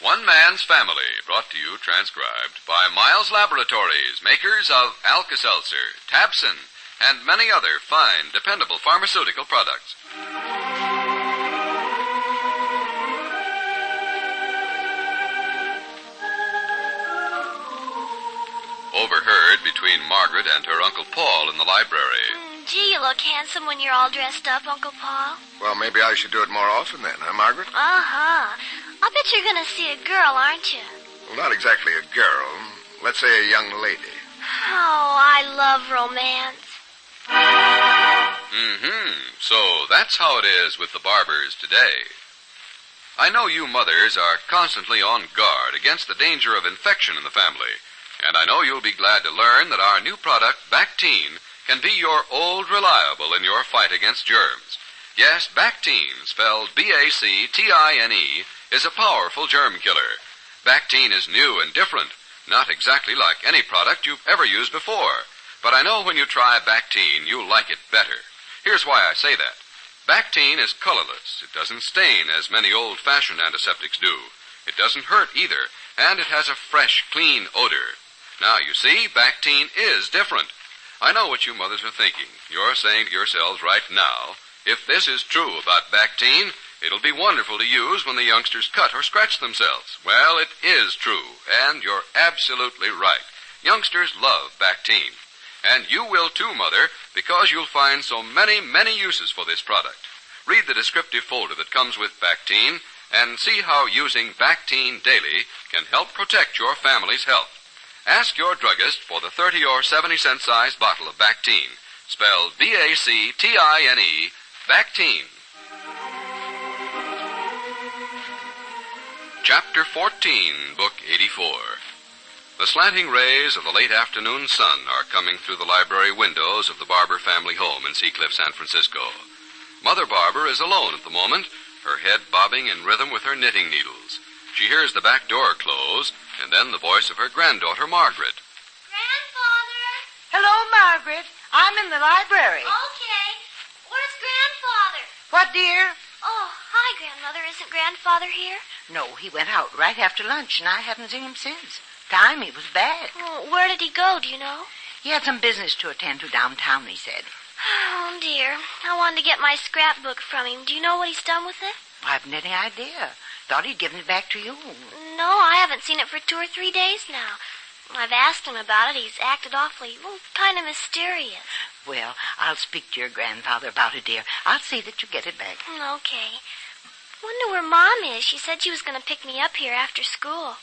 One Man's Family, brought to you, transcribed, by Miles Laboratories, makers of Alka-Seltzer, Tabson, and many other fine, dependable pharmaceutical products. Overheard between Margaret and her Uncle Paul in the library. Gee, you look handsome when you're all dressed up, Uncle Paul. Well, maybe I should do it more often then, huh, Margaret? Uh-huh. I'll bet you're going to see a girl, aren't you? Well, not exactly a girl. Let's say a young lady. Oh, I love romance. So that's how it is with the Barbours today. I know you mothers are constantly on guard against the danger of infection in the family. And I know you'll be glad to learn that our new product, Bactine, can be your old reliable in your fight against germs. Yes, Bactine, spelled B-A-C-T-I-N-E, is a powerful germ killer. Bactine is new and different, not exactly like any product you've ever used before. But I know when you try Bactine, you'll like it better. Here's why I say that. Bactine is colorless. It doesn't stain as many old-fashioned antiseptics do. It doesn't hurt either, and it has a fresh, clean odor. Now, you see, Bactine is different. I know what you mothers are thinking. You're saying to yourselves right now, if this is true about Bactine, it'll be wonderful to use when the youngsters cut or scratch themselves. Well, it is true, and you're absolutely right. Youngsters love Bactine. And you will too, Mother, because you'll find so many, many uses for this product. Read the descriptive folder that comes with Bactine and see how using Bactine daily can help protect your family's health. Ask your druggist for the 30 or 70-cent size bottle of Bactine, spelled B-A-C-T-I-N-E, Bactine. Chapter 14, Book 84. The slanting rays of the late afternoon sun are coming through the library windows of the Barbour family home in Seacliff, San Francisco. Mother Barbour is alone at the moment, her head bobbing in rhythm with her knitting needles. She hears the back door close, and then the voice of her granddaughter, Margaret. Grandfather! Hello, Margaret. I'm in the library. Okay. Where's Grandfather? What, dear? Oh, hi, Grandmother. Isn't Grandfather here? No, he went out right after lunch, and I haven't seen him since. Time he was back. Oh, where did he go, do you know? He had some business to attend to downtown, he said. Oh, dear. I wanted to get my scrapbook from him. Do you know what he's done with it? I haven't any idea. Thought he'd given it back to you. No, I haven't seen it for 2 or 3 days now. I've asked him about it. He's acted awfully, kind of mysterious. Well, I'll speak to your grandfather about it, dear. I'll see that you get it back. Okay. Wonder where Mom is. She said she was going to pick me up here after school.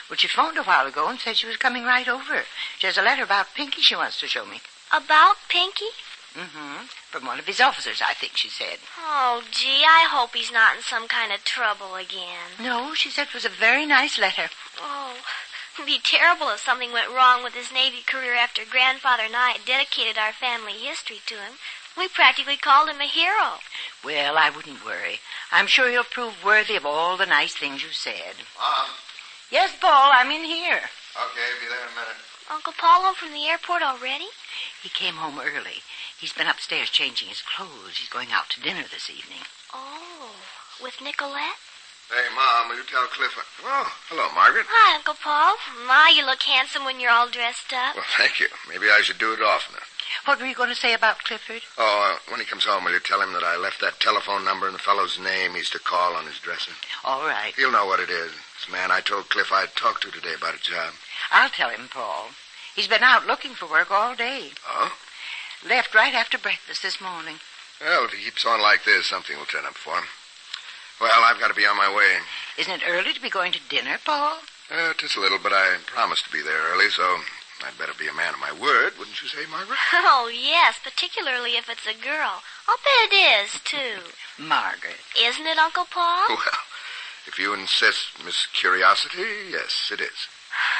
Well, she phoned a while ago and said she was coming right over. She has a letter about Pinky she wants to show me. About Pinky? Mm-hmm. From one of his officers, I think she said. Oh, gee, I hope he's not in some kind of trouble again. No, she said it was a very nice letter. Oh, it'd be terrible if something went wrong with his Navy career after Grandfather and I had dedicated our family history to him. We practically called him a hero. Well, I wouldn't worry. I'm sure he'll prove worthy of all the nice things you said. Mom. Yes, Paul, I'm in here. Okay, be there in a minute. Uncle Paul home from the airport already? He came home early. He's been upstairs changing his clothes. He's going out to dinner this evening. Oh, with Nicolette? Hey, Mom, will you tell Clifford? Oh, hello, Margaret. Hi, Uncle Paul. My, you look handsome when you're all dressed up. Well, thank you. Maybe I should do it oftener. What were you going to say about Clifford? Oh, when he comes home, will you tell him that I left that telephone number and the fellow's name he's to call on his dressing? All right. He'll know what it is. It's the man I told Cliff I'd talk to today about a job. I'll tell him, Paul. He's been out looking for work all day. Oh? Left right after breakfast this morning. Well, if he keeps on like this, something will turn up for him. Well, I've got to be on my way. Isn't it early to be going to dinner, Paul? Just a little, but I promised to be there early, so I'd better be a man of my word, wouldn't you say, Margaret? Oh, yes, particularly if it's a girl. I'll bet it is, too. Margaret. Isn't it, Uncle Paul? Well, if you insist, Miss Curiosity, yes, it is.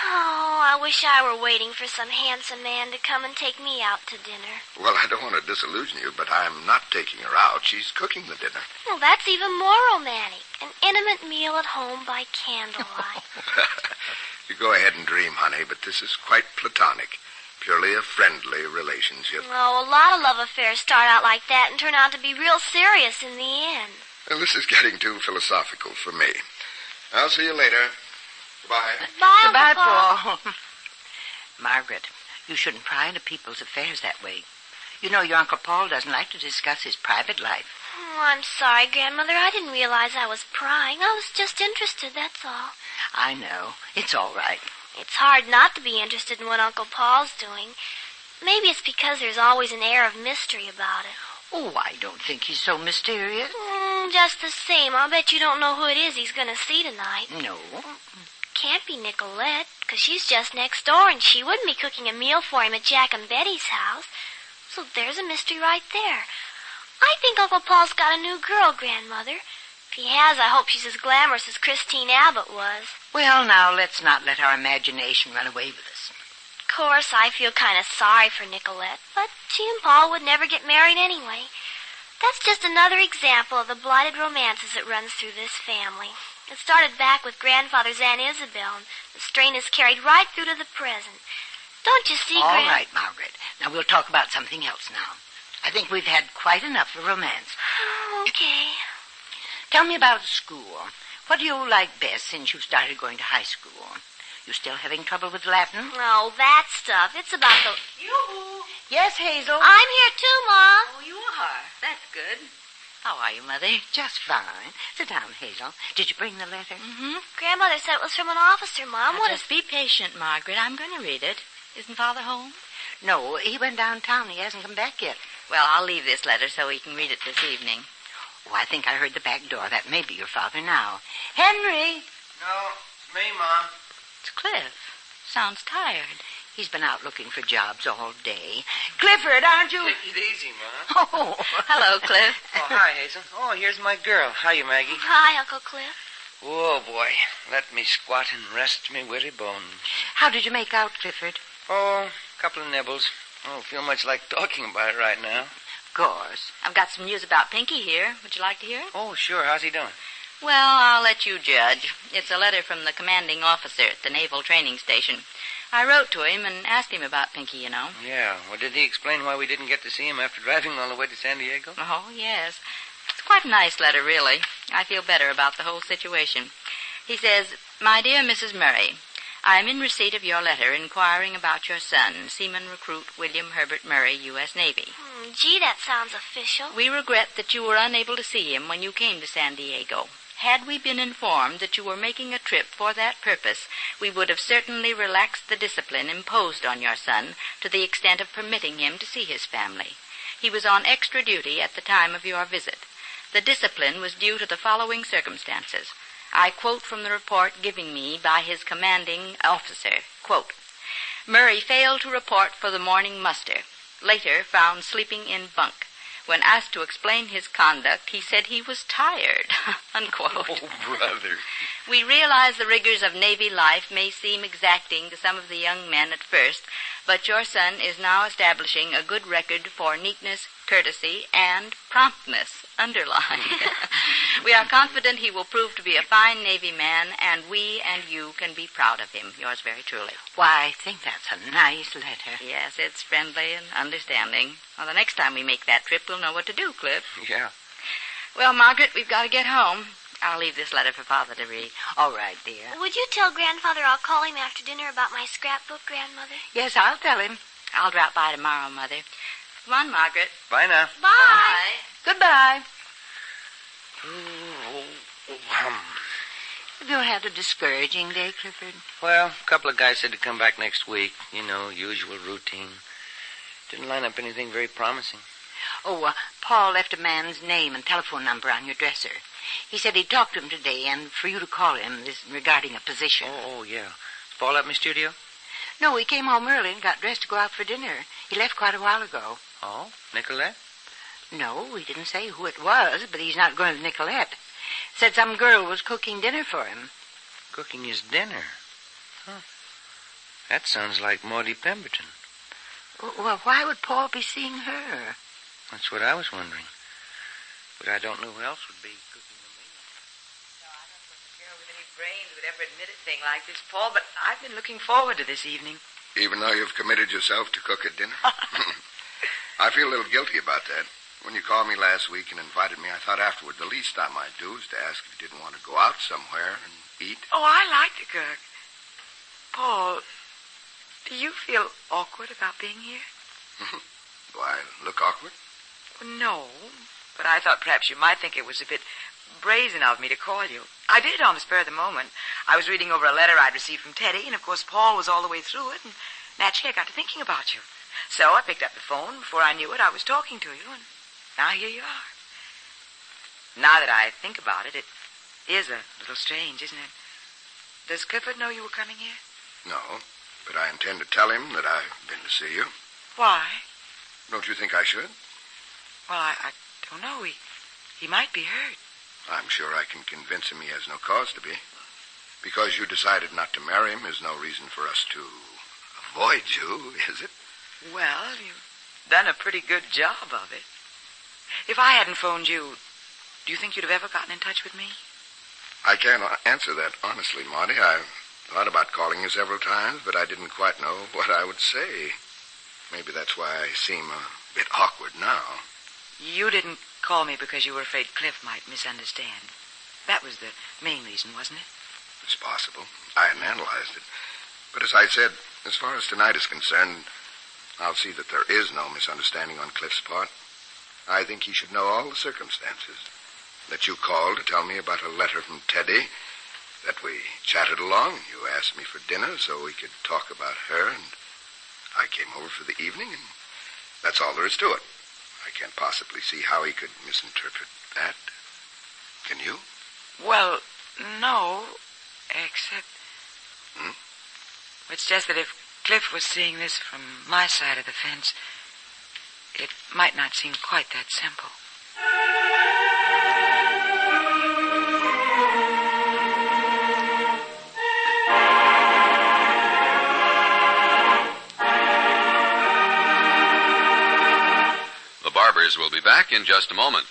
Oh, I wish I were waiting for some handsome man to come and take me out to dinner. Well, I don't want to disillusion you, but I'm not taking her out. She's cooking the dinner. Well, that's even more romantic. An intimate meal at home by candlelight. You go ahead and dream, honey, but this is quite platonic. Purely a friendly relationship. Oh, a lot of love affairs start out like that and turn out to be real serious in the end. Well, this is getting too philosophical for me. I'll see you later. Goodbye. Bye, Goodbye, Uncle Paul. Paul. Margaret, you shouldn't pry into people's affairs that way. You know your Uncle Paul doesn't like to discuss his private life. Oh, I'm sorry, Grandmother. I didn't realize I was prying. I was just interested, that's all. I know. It's all right. It's hard not to be interested in what Uncle Paul's doing. Maybe it's because there's always an air of mystery about it. Oh, I don't think he's so mysterious. Just the same, I'll bet you don't know who it is he's going to see tonight. No. Can't be Nicolette, because she's just next door, and she wouldn't be cooking a meal for him at Jack and Betty's house. So there's a mystery right there. I think Uncle Paul's got a new girl, Grandmother. If he has, I hope she's as glamorous as Christine Abbott was. Well, now, let's not let our imagination run away with us. Of course, I feel kind of sorry for Nicolette, but she and Paul would never get married anyway. That's just another example of the blighted romances that runs through this family. It started back with Grandfather's Aunt Isabel, and the strain is carried right through to the present. Don't you see, All right, Margaret. Now, we'll talk about something else now. I think we've had quite enough of romance. Okay. Tell me about school. What do you like best since you started going to high school? You still having trouble with Latin? Oh, that stuff. It's about the... Yoo-hoo. Yes, Hazel? I'm here too, Mom. Oh, you are. That's good. How are you, Mother? Just fine. Sit down, Hazel. Did you bring the letter? Mm-hmm. Grandmother said it was from an officer, Mom. Now, just be patient, Margaret. I'm going to read it. Isn't Father home? No, he went downtown. He hasn't come back yet. Well, I'll leave this letter so he can read it this evening. Oh, I think I heard the back door. That may be your father now. Henry! No, it's me, Mom. It's Cliff. Sounds tired. He's been out looking for jobs all day. Clifford, aren't you? Take it easy, Mom. Oh. Hello, Cliff. Oh, hi, Hazel. Oh, here's my girl. Hiya, Maggie. Hi, Uncle Cliff. Oh, boy. Let me squat and rest me weary bones. How did you make out, Clifford? Oh, a couple of nibbles. I don't feel much like talking about it right now. Of course. I've got some news about Pinky here. Would you like to hear it? Oh, sure. How's he doing? Well, I'll let you judge. It's a letter from the commanding officer at the Naval Training Station. I wrote to him and asked him about Pinky, you know. Yeah. Well, did he explain why we didn't get to see him after driving all the way to San Diego? Oh, yes. It's quite a nice letter, really. I feel better about the whole situation. He says, "My dear Mrs. Murray, I am in receipt of your letter inquiring about your son, Seaman Recruit William Herbert Murray, U.S. Navy. Gee, that sounds official. We regret that you were unable to see him when you came to San Diego. Had we been informed that you were making a trip for that purpose, we would have certainly relaxed the discipline imposed on your son to the extent of permitting him to see his family. He was on extra duty at the time of your visit. The discipline was due to the following circumstances. I quote from the report given me by his commanding officer, quote, Murray failed to report for the morning muster. Later found sleeping in bunk. When asked to explain his conduct, he said he was tired, unquote. Oh, brother. We realize the rigors of Navy life may seem exacting to some of the young men at first, but your son is now establishing a good record for neatness, courtesy, and promptness, underline. We are confident he will prove to be a fine Navy man, and we and you can be proud of him. Yours very truly. Why, I think that's a nice letter. Yes, it's friendly and understanding. Well, the next time we make that trip, we'll know what to do, Cliff. Yeah. Well, Margaret, we've got to get home. I'll leave this letter for Father to read. All right, dear. Would you tell Grandfather I'll call him after dinner about my scrapbook, Grandmother? Yes, I'll tell him. I'll drop by tomorrow, Mother. Come on, Margaret. Bye now. Bye. Goodbye. Oh. Have you had a discouraging day, Clifford? Well, a couple of guys said to come back next week. You know, usual routine. Didn't line up anything very promising. Oh, Paul left a man's name and telephone number on your dresser. He said he'd talked to him today and for you to call him regarding a position. Oh, yeah. Is Paul at my studio? No, he came home early and got dressed to go out for dinner. He left quite a while ago. Oh, Nicolette? No, he didn't say who it was, but he's not going to Nicolette. Said some girl was cooking dinner for him. Cooking his dinner? Huh. That sounds like Maudie Pemberton. Well, why would Paul be seeing her? That's what I was wondering. But I don't know who else would be cooking the meal. No, I don't suppose a girl with any brains would ever admit a thing like this, Paul, but I've been looking forward to this evening. Even though you've committed yourself to cook at dinner? I feel a little guilty about that. When you called me last week and invited me, I thought afterward the least I might do is to ask if you didn't want to go out somewhere and eat. Oh, I like to cook. Paul, do you feel awkward about being here? Do I look awkward? No, but I thought perhaps you might think it was a bit brazen of me to call you. I did it on the spur of the moment. I was reading over a letter I'd received from Teddy, and of course Paul was all the way through it, and naturally I got to thinking about you. So I picked up the phone. Before I knew it, I was talking to you, and now here you are. Now that I think about it, it is a little strange, isn't it? Does Clifford know you were coming here? No, but I intend to tell him that I've been to see you. Why? Don't you think I should? Well, I don't know. He might be hurt. I'm sure I can convince him he has no cause to be. Because you decided not to marry him is no reason for us to avoid you, is it? Well, you've done a pretty good job of it. If I hadn't phoned you, do you think you'd have ever gotten in touch with me? I can't answer that honestly, Maudie. I've thought about calling you several times, but I didn't quite know what I would say. Maybe that's why I seem a bit awkward now. You didn't call me because you were afraid Cliff might misunderstand. That was the main reason, wasn't it? It's possible. I hadn't analyzed it. But as I said, as far as tonight is concerned, I'll see that there is no misunderstanding on Cliff's part. I think he should know all the circumstances. That you called to tell me about a letter from Teddy. That we chatted along. You asked me for dinner so we could talk about her, and I came over for the evening, and that's all there is to it. I can't possibly see how he could misinterpret that. Can you? Well, no, except... It's just that if Cliff was seeing this from my side of the fence, it might not seem quite that simple. The Barbours will be back in just a moment.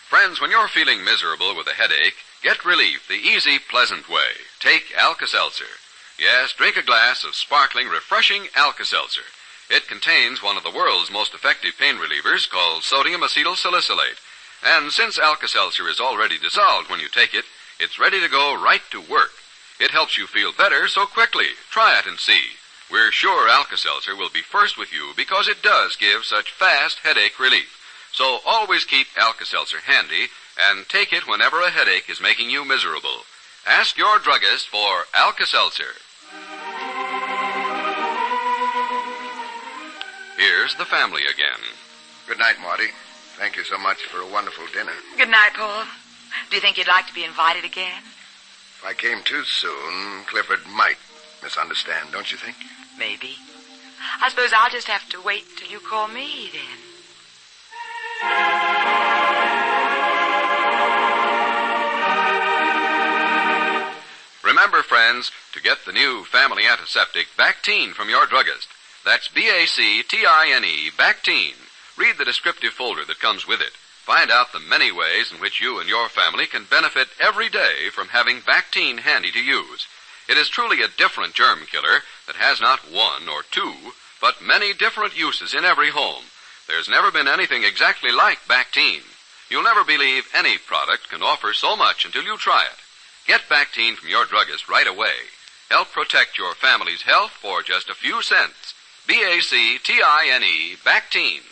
Friends, when you're feeling miserable with a headache, get relief the easy, pleasant way. Take Alka-Seltzer. Yes, drink a glass of sparkling, refreshing Alka-Seltzer. It contains one of the world's most effective pain relievers called sodium acetylsalicylate. And since Alka-Seltzer is already dissolved when you take it, it's ready to go right to work. It helps you feel better so quickly. Try it and see. We're sure Alka-Seltzer will be first with you because it does give such fast headache relief. So always keep Alka-Seltzer handy and take it whenever a headache is making you miserable. Ask your druggist for Alka-Seltzer. Here's the family again. Good night, Maudie. Thank you so much for a wonderful dinner. Good night, Paul. Do you think you'd like to be invited again? If I came too soon, Clifford might misunderstand, don't you think? Maybe. I suppose I'll just have to wait till you call me, then. Remember, friends, to get the new family antiseptic Bactine from your druggist. That's Bactine, Bactine. Read the descriptive folder that comes with it. Find out the many ways in which you and your family can benefit every day from having Bactine handy to use. It is truly a different germ killer that has not one or two, but many different uses in every home. There's never been anything exactly like Bactine. You'll never believe any product can offer so much until you try it. Get Bactine from your druggist right away. Help protect your family's health for just a few cents. Bactine, Bactine.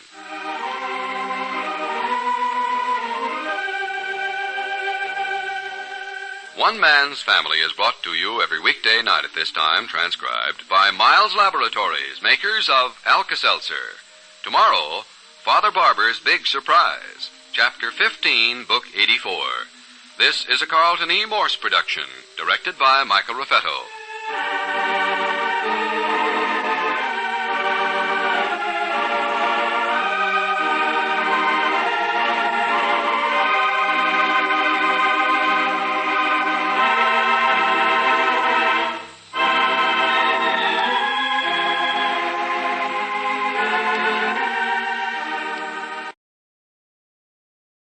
One Man's Family is brought to you every weekday night at this time, transcribed by Miles Laboratories, makers of Alka-Seltzer. Tomorrow, Father Barbour's Big Surprise, Chapter 15, Book 84. This is a Carlton E. Morse production, directed by Michael Raffetto.